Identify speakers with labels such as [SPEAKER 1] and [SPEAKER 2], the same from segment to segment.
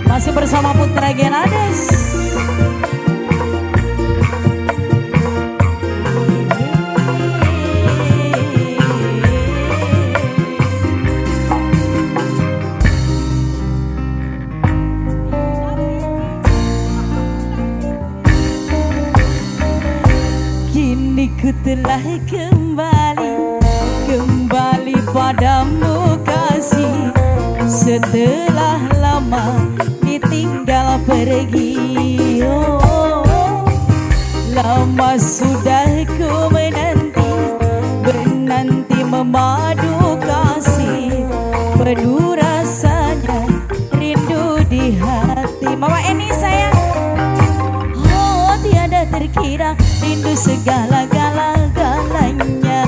[SPEAKER 1] Masih bersama Putra Genades. Kini ku telah kembali padamu kasih, setelah lama ditinggal pergi. Oh, lama sudah ku menanti memadu kasih, penuh rasanya rindu di hati. Mama ini sayang, oh tiada terkira rindu segala-galanya.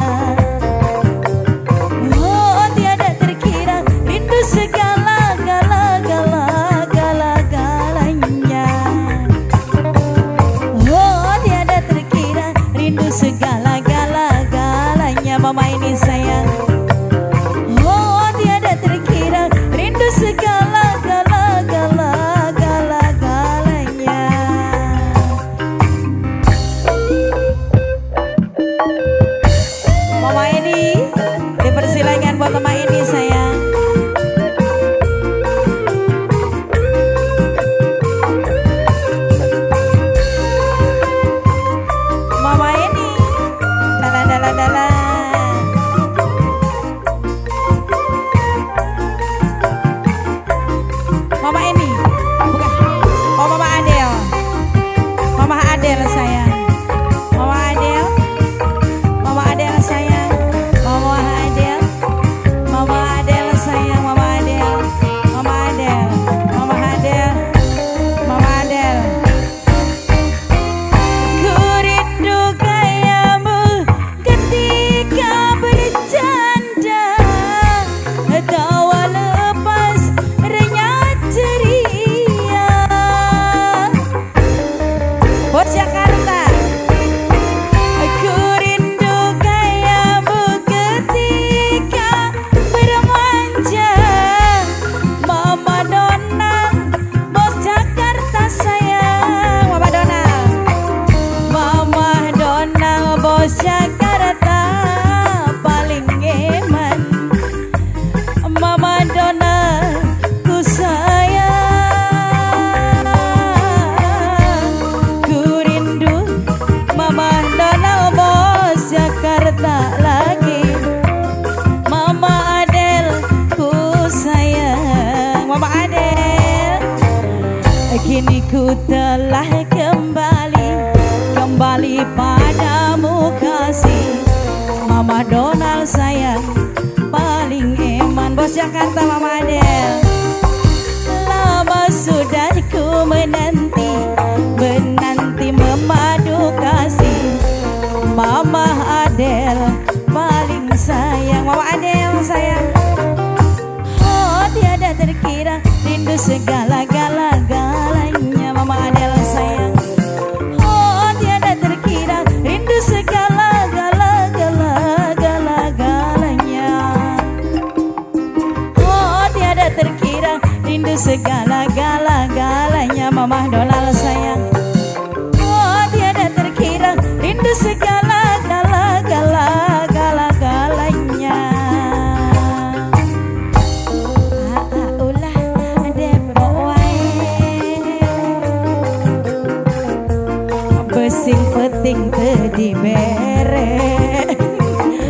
[SPEAKER 1] Oh tiada terkira rindu segala-galanya. Oh tiada terkira rindu segala-galanya. Mama ini sayang, oh tiada terkira rindu segala-galanya. Mama ini dipersilakan buat Mama ini sayang. Mama ini dala. Mama ini bukan, oh Mama Adel. Mama Adel sayang. Mama Adel. Mama Adel sayang. Mama Adel. Mama Adel sayang. Mama Adel. Mama Adel. Mama Adel. Mama Adel. Ku rindu gayamu ketika bercanda, tawa lepas renyah ceria. Bos Jakarta. Ku rindu gayamu ketika bermanja, Mama Donald, bos Jakarta sayang. Mama Donald. Mama Donald, bos Jakarta paling eman. Mama Donald ku sayang. Ku rindu Mama Donald, bos Jakarta lagi. Mama Adel ku sayang. Mama Adel. Kini ku telah kembali padamu kasih, Mama Donald sayang paling eman. Bos Jakarta Mama Adel. Lama sudah ku menanti memadu kasih, Mama Adel paling sayang. Mama Adel sayang, oh tiada terkira rindu segala-galanya. Mama Adel sayang, oh tiada terkira rindu segala-galanya. Oh tiada terkira rindu segala-galanya. Mama Donald sayang, oh tiada terkira rindu segala-galanya. Ulah depo wae, besing peting teu dibere.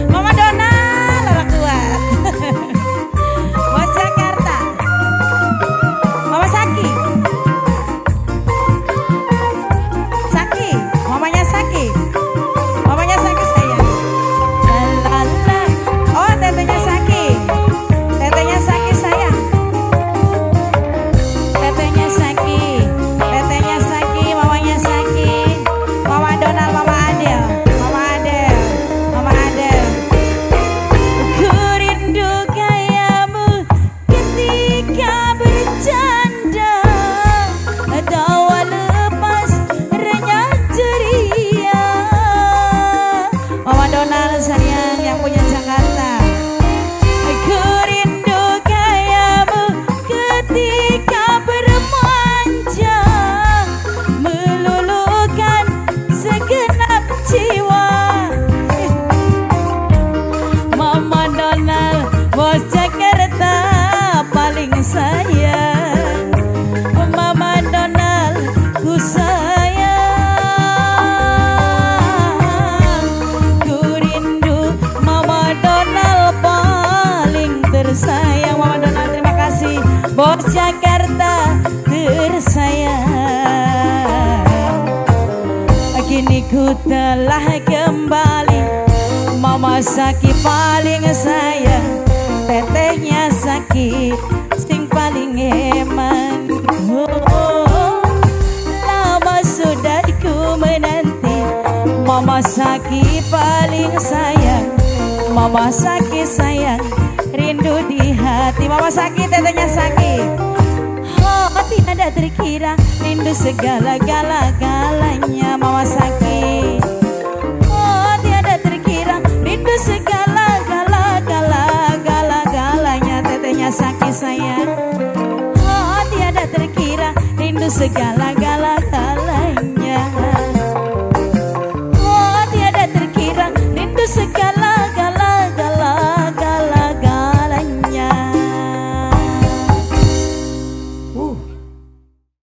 [SPEAKER 1] Mama Donald ora kuat. Bos Jakarta. Mama Saki. Saki paling sayang, tetehnya Saki sing paling eman. Lama sudah ku menanti, Mama Saki paling sayang, Mama Saki sayang, rindu di hati. Mama Saki, tetehnya Saki. Oh tiada terkira, rindu segala-galanya Mama Saki. Oh tiada terkira, rindu segala-galanya tetehnya Saki sayang. Oh tiada terkira, rindu segala